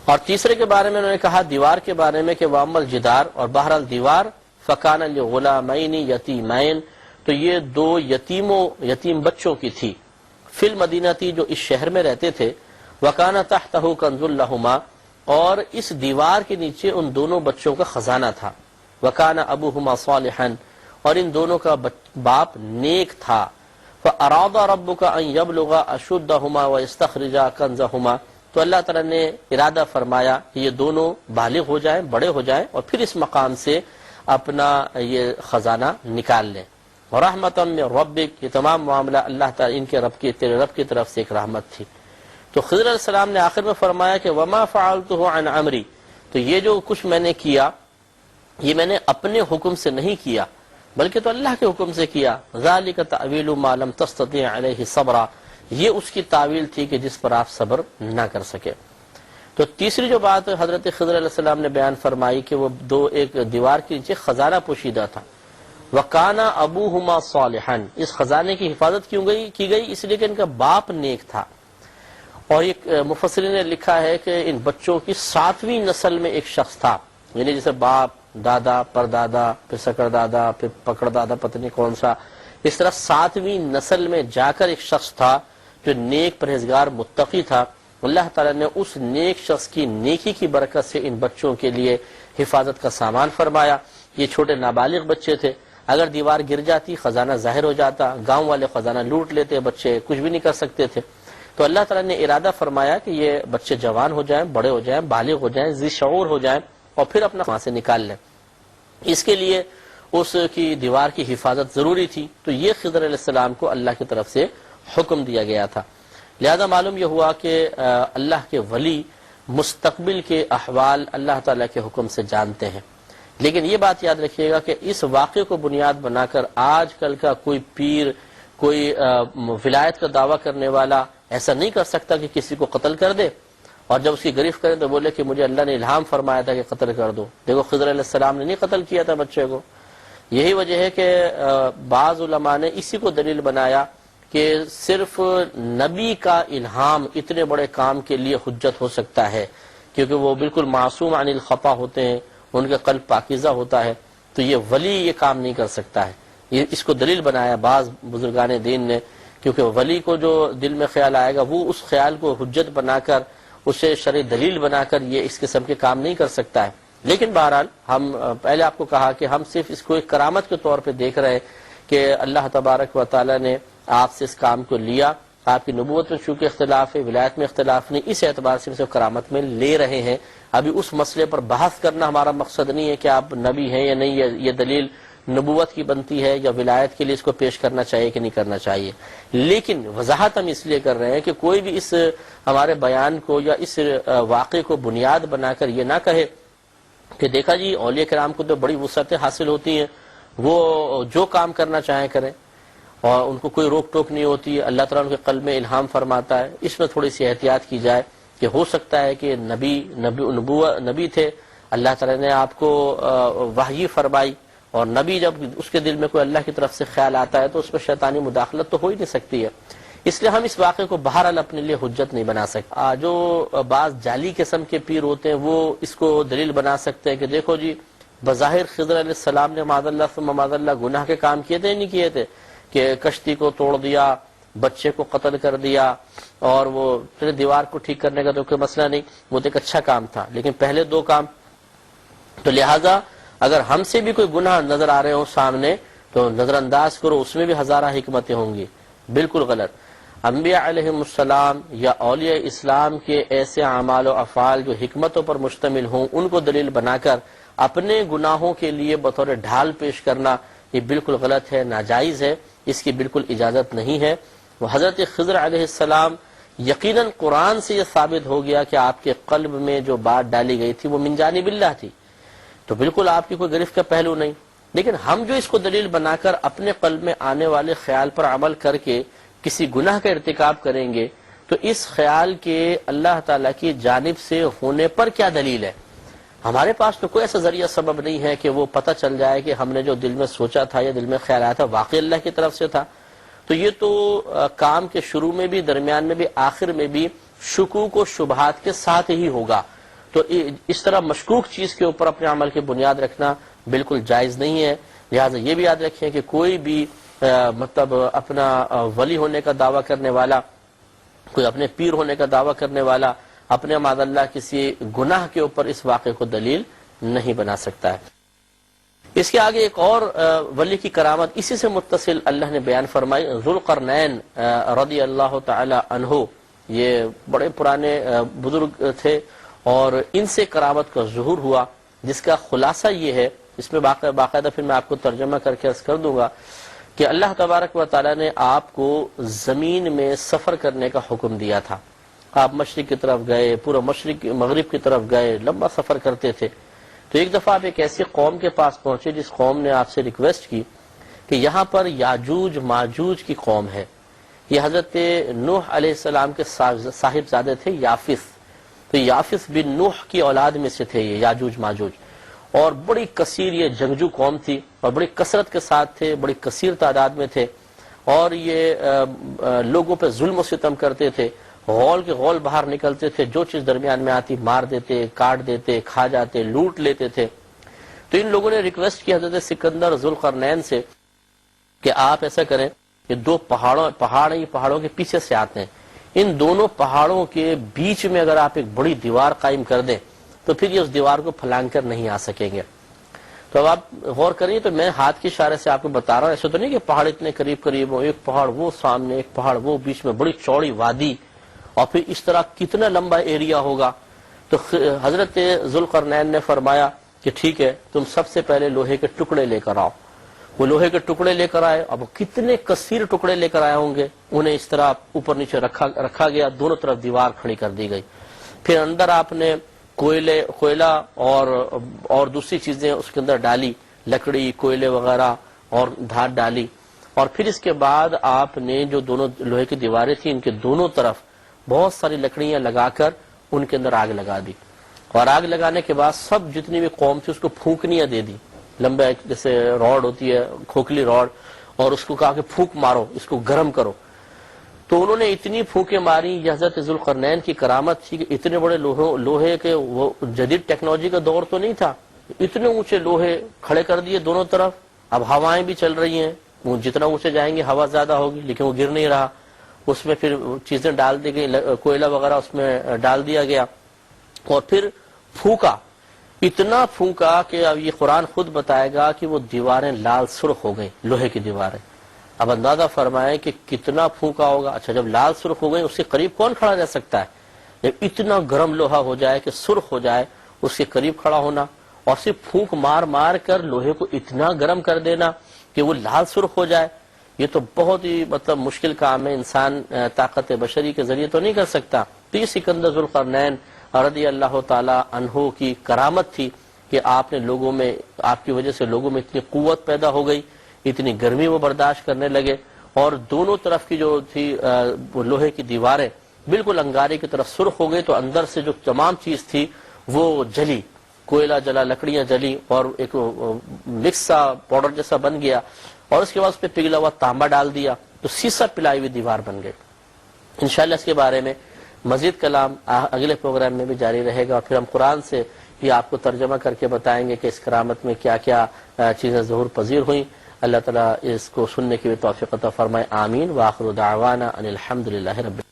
اور تیسرے کے بارے میں انہوں نے کہا دیوار کے بارے میں کہ وَأَمَّا الْجِدَارُ، اور بہرحال دیوار فَكَانَ لِغُلَامَيْنِ يَتِيمَيْنِ، تو یہ دو یتیم بچوں کی تھی، فی المدینہ تھی، جو اس شہر میں رہتے تھے، وَكَانَ تَحْتَهُ كَنْزٌ لَهُمَا، اور اس دیوار کے نیچے ان دونوں بچوں کا خزانہ تھا، وَكَانَ أَبُوهُمَا صَالِحًا، اور ان دونوں کا باپ نیک تھا، فَأَرَادَ رَبُّكَ أَن يَبْلُغَا أَشُدَّهُمَا وَيَسْتَخْرِجَا كَنْزَهُمَا، تو اللہ تعالیٰ نے ارادہ فرمایا کہ یہ دونوں بالغ ہو جائیں، بڑے ہو جائیں، اور پھر اس مقام سے اپنا یہ خزانہ نکال لیں۔ وَرَحْمَةً مِّن رَبِّكَ، یہ تمام معاملہ اللہ تعالیٰ ان کے تیرے رب کی طرف سے ایک رحمت تھی۔ تو خضر علیہ السلام نے آخر میں فرمایا کہ وَمَا فَعَلْتُهُ عَنْ عَمْرِي، تو یہ جو کچھ میں نے کیا یہ میں نے اپنے حکم سے نہیں کیا بلکہ تو اللہ کے حکم سے کیا، ذَلِكَ تَأْوِيلُ مَا لَمْ تَسْتَطِعْ عَلَيْهِ صَبْرًا، یہ اس کی تعویل تھی کہ جس پر آپ صبر نہ کر سکے۔ تو تیسری جو بات حضرت خضر علیہ السلام نے بیان فرمائی کہ وہ ایک دیوار کے نیچے خزانہ پوشیدہ تھا، وَكَانَ أَبُوهُمَا صَالِحًا، اس خزانے کی حفاظت کی گئی اس لیے کہ ان کا باپ نیک تھا۔ اور ایک مفسرین نے لکھا ہے کہ ان بچوں کی 7ویں نسل میں ایک شخص تھا، یعنی جیسے باپ، دادا، پردادا، پھر سکر دادا، پھر پکڑ دادا، پتہ نہیں کون سا، اس طرح 7ویں نسل میں جا کر ایک شخص تھا جو نیک پرہیزگار متقی تھا۔ اللہ تعالیٰ نے اس نیک شخص کی نیکی کی برکت سے ان بچوں کے لیے حفاظت کا سامان فرمایا۔ یہ چھوٹے نابالغ بچے تھے، اگر دیوار گر جاتی خزانہ ظاہر ہو جاتا، گاؤں والے خزانہ لوٹ لیتے، بچے کچھ بھی نہیں کر سکتے تھے۔ تو اللہ تعالیٰ نے ارادہ فرمایا کہ یہ بچے جوان ہو جائیں، بڑے ہو جائیں، بالغ ہو جائیں، ذی شعور ہو جائیں، اور پھر اپنا وہاں سے نکال لیں۔ اس کے لیے اس کی دیوار کی حفاظت ضروری تھی، تو یہ خضر علیہ السلام کو اللہ کی طرف سے حکم دیا گیا تھا۔ لہذا معلوم یہ ہوا کہ اللہ کے ولی مستقبل کے احوال اللہ تعالیٰ کے حکم سے جانتے ہیں۔ لیکن یہ بات یاد رکھیے گا کہ اس واقعے کو بنیاد بنا کر آج کل کا کوئی پیر، کوئی ولایت کا دعویٰ کرنے والا ایسا نہیں کر سکتا کہ کسی کو قتل کر دے، اور جب اس کی گرفت کریں تو بولے کہ مجھے اللہ نے الہام فرمایا تھا کہ قتل کر دو۔ دیکھو خضر علیہ السلام نے نہیں قتل کیا تھا بچے کو۔ یہی وجہ ہے کہ بعض علماء نے اسی کو دلیل بنایا کہ صرف نبی کا الہام اتنے بڑے کام کے لیے حجت ہو سکتا ہے، کیونکہ وہ بالکل معصوم عن الخطا ہوتے ہیں، ان کا قلب پاکیزہ ہوتا ہے، تو یہ ولی یہ کام نہیں کر سکتا ہے۔ اس کو دلیل بنایا بعض بزرگان دین نے، کیونکہ ولی کو جو دل میں خیال آئے گا وہ اس خیال کو حجت بنا کر، اسے شرعی دلیل بنا کر یہ اس قسم کے کام نہیں کر سکتا ہے۔ لیکن بہرحال ہم پہلے آپ کو کہا کہ ہم صرف اس کو ایک کرامت کے طور پہ دیکھ رہے ہیں کہ اللہ تبارک و تعالی نے آپ سے اس کام کو لیا، آپ کی نبوت میں چونکہ اختلاف ہے، ولایت میں اختلاف نہیں، اس اعتبار سے صرف کرامت میں لے رہے ہیں۔ ابھی اس مسئلے پر بحث کرنا ہمارا مقصد نہیں ہے کہ آپ نبی ہیں یا نہیں، یہ دلیل نبوت کی بنتی ہے یا ولایت کے لیے اس کو پیش کرنا چاہیے کہ نہیں کرنا چاہیے۔ لیکن وضاحت ہم اس لیے کر رہے ہیں کہ کوئی بھی اس ہمارے بیان کو یا اس واقعے کو بنیاد بنا کر یہ نہ کہے کہ دیکھا جی اولیاء کرام کو تو بڑی وسعتیں حاصل ہوتی ہیں، وہ جو کام کرنا چاہیں کریں اور ان کو کوئی روک ٹوک نہیں ہوتی، اللہ تعالیٰ ان کے قلب میں الہام فرماتا ہے۔ اس میں تھوڑی سی احتیاط کی جائے کہ ہو سکتا ہے کہ نبی تھے، اللہ تعالیٰ نے آپ کو وحی فرمائی، اور نبی جب اس کے دل میں کوئی اللہ کی طرف سے خیال آتا ہے تو اس میں شیطانی مداخلت تو ہو ہی نہیں سکتی ہے، اس لیے ہم اس واقعے کو بہرحال اپنے لیے حجت نہیں بنا سکتے۔ جو بعض جعلی قسم کے پیر ہوتے ہیں وہ اس کو دلیل بنا سکتے ہیں کہ دیکھو جی بظاہر خضر علیہ السلام نے معاذ اللہ ثم معاذ اللہ گناہ کے کام کیے تھے نہیں کیے تھے، کہ کشتی کو توڑ دیا، بچے کو قتل کر دیا، اور وہ پھر دیوار کو ٹھیک کرنے کا تو کوئی مسئلہ نہیں، وہ تو ایک اچھا کام تھا، لیکن پہلے دو کام تو لہذا اگر ہم سے بھی کوئی گناہ نظر آ رہے ہوں سامنے تو نظر انداز کرو، اس میں بھی ہزارہ حکمتیں ہوں گی۔ بالکل غلط۔ انبیاء علیہم السلام یا اولیاء اسلام کے ایسے اعمال و افعال جو حکمتوں پر مشتمل ہوں ان کو دلیل بنا کر اپنے گناہوں کے لیے بطور ڈھال پیش کرنا یہ بالکل غلط ہے، ناجائز ہے، اس کی بالکل اجازت نہیں ہے۔ وہ حضرت خضر علیہ السلام یقیناً قرآن سے یہ ثابت ہو گیا کہ آپ کے قلب میں جو بات ڈالی گئی تھی وہ من جانب اللہ تھی، تو بالکل آپ کی کوئی گرفت کا پہلو نہیں۔ لیکن ہم جو اس کو دلیل بنا کر اپنے قلب میں آنے والے خیال پر عمل کر کے کسی گناہ کا ارتکاب کریں گے تو اس خیال کے اللہ تعالیٰ کی جانب سے ہونے پر کیا دلیل ہے؟ ہمارے پاس تو کوئی ایسا ذریعہ سبب نہیں ہے کہ وہ پتہ چل جائے کہ ہم نے جو دل میں سوچا تھا یا دل میں خیال آیا تھا واقعی اللہ کی طرف سے تھا۔ تو یہ تو کام کے شروع میں بھی، درمیان میں بھی، آخر میں بھی شکوک و شبہات کے ساتھ ہی ہوگا۔ تو اس طرح مشکوک چیز کے اوپر اپنے عمل کی بنیاد رکھنا بالکل جائز نہیں ہے. لہٰذا یہ بھی یاد رکھیں کہ کوئی بھی مطلب اپنا ولی ہونے کا دعویٰ کرنے والا، کوئی اپنے پیر ہونے کا دعویٰ کرنے والا اپنے معاذ اللہ کسی گناہ کے اوپر اس واقعے کو دلیل نہیں بنا سکتا ہے. اس کے آگے ایک اور ولی کی کرامت اسی سے متصل اللہ نے بیان فرمائی. ذوالقرنین رضی اللہ تعالی عنہ، یہ بڑے پرانے بزرگ تھے اور ان سے کرامت کا ظہور ہوا، جس کا خلاصہ یہ ہے، اس میں باقاعدہ پھر میں آپ کو ترجمہ کر کے عرض کر دوں گا کہ اللہ تبارک و تعالی نے آپ کو زمین میں سفر کرنے کا حکم دیا تھا. آپ مشرق کی طرف گئے، پورا مشرق مغرب کی طرف گئے، لمبا سفر کرتے تھے. تو ایک دفعہ آپ ایک ایسی قوم کے پاس پہنچے جس قوم نے آپ سے ریکویسٹ کی کہ یہاں پر یاجوج ماجوج کی قوم ہے. یہ حضرت نوح علیہ السلام کے صاحبزادے تھے یافس. تو یافس بن نوح کی اولاد میں سے تھے یہ یاجوج ماجوج، اور بڑی کثیر یہ جنگجو قوم تھی اور بڑی کثرت کے ساتھ تھے، بڑی کثیر تعداد میں تھے، اور یہ لوگوں پہ ظلم و ستم کرتے تھے. غول کے غول باہر نکلتے تھے، جو چیز درمیان میں آتی مار دیتے، کاٹ دیتے، کھا جاتے، لوٹ لیتے تھے. تو ان لوگوں نے ریکویسٹ کی حضرت سکندر ذوالقرنین سے کہ آپ ایسا کریں کہ دو پہاڑوں کے پیچھے سے آتے ہیں، ان دونوں پہاڑوں کے بیچ میں اگر آپ ایک بڑی دیوار قائم کر دیں تو پھر یہ اس دیوار کو پھلانگ کر نہیں آ سکیں گے. تو اب آپ غور کریے، تو میں ہاتھ کے اشارے سے آپ کو بتا رہا ہوں، ایسا تو نہیں کہ پہاڑ اتنے قریب قریب ہو، ایک پہاڑ وہ سامنے، ایک پہاڑ وہ بیچ میں، بڑی چوڑی وادی، اور پھر اس طرح کتنا لمبا ایریا ہوگا. تو حضرت ذوالقرنین نے فرمایا کہ ٹھیک ہے، تم سب سے پہلے لوہے کے ٹکڑے لے کر آؤ. وہ لوہے کے ٹکڑے لے کر آئے. اب کتنے کثیر ٹکڑے لے کر آئے ہوں گے، انہیں اس طرح اوپر نیچے رکھا گیا، دونوں طرف دیوار کھڑی کر دی گئی. پھر اندر آپ نے کوئلہ اور دوسری چیزیں اس کے اندر ڈالی، لکڑی، کوئلے وغیرہ اور دھات ڈالی. اور پھر اس کے بعد آپ نے جو دونوں لوہے کی دیواریں تھیں ان کے دونوں طرف بہت ساری لکڑیاں لگا کر ان کے اندر آگ لگا دی. اور آگ لگانے کے بعد سب جتنی بھی قوم تھی اس کو پھونکنیاں دے دی، لمبا جیسے راڈ ہوتی ہے، کھوکھلی راڈ، اور اس کو کہا کہ پھونک مارو، اس کو گرم کرو. تو انہوں نے اتنی پھونکیں ماری. یہ حضرت ذوالقرنین کی کرامت تھی کہ اتنے بڑے لوہے کے، وہ جدید ٹیکنالوجی کا دور تو نہیں تھا، اتنے اونچے لوہے کھڑے کر دیے دونوں طرف. اب ہوائیں بھی چل رہی ہیں، وہ جتنا اونچے جائیں گے ہوا زیادہ ہوگی، لیکن وہ گر نہیں رہا. اس میں پھر چیزیں ڈال دی گئی، کوئلہ وغیرہ اس میں ڈال دیا گیا، اور پھر پھونکا. اتنا پھونکا کہ اب یہ قرآن خود بتائے گا کہ وہ دیواریں لال سرخ ہو گئیں، لوہے کی دیواریں. اب اندازہ فرمائیں کہ کتنا پھونکا ہوگا. اچھا، جب لال سرخ ہو گئیں اس کے قریب کون کھڑا رہ سکتا ہے؟ جب اتنا گرم لوہا ہو جائے کہ سرخ ہو جائے، اس کے قریب کھڑا ہونا اور صرف پھونک مار مار کر لوہے کو اتنا گرم کر دینا کہ وہ لال سرخ ہو جائے، یہ تو بہت ہی مشکل کام ہے. انسان طاقت بشری کے ذریعے تو نہیں کر سکتا. تو یہ سکندر ذوالقرنین رضی اللہ تعالی عنہ کی کرامت تھی کہ آپ نے لوگوں میں، آپ کی وجہ سے لوگوں میں اتنی قوت پیدا ہو گئی، اتنی گرمی وہ برداشت کرنے لگے، اور دونوں طرف کی جو تھی وہ لوہے کی دیواریں بالکل انگارے کی طرف سرخ ہو گئی. تو اندر سے جو تمام چیز تھی وہ جلی، کوئلہ جلا، لکڑیاں جلی، اور ایک مکس سا پاؤڈر جیسا بن گیا. اور اس کے بعد اس پہ پگھلا ہوا تانبا ڈال دیا تو سیسا پلائی ہوئی دیوار بن گئی. انشاءاللہ اس کے بارے میں مزید کلام اگلے پروگرام میں بھی جاری رہے گا، اور پھر ہم قرآن سے بھی آپ کو ترجمہ کر کے بتائیں گے کہ اس کرامت میں کیا کیا چیزیں ظہور پذیر ہوئیں. اللہ تعالیٰ اس کو سننے کی بھی توفیق عطا فرمائے. آمین. وآخر دعوانا ان الحمد للہ رب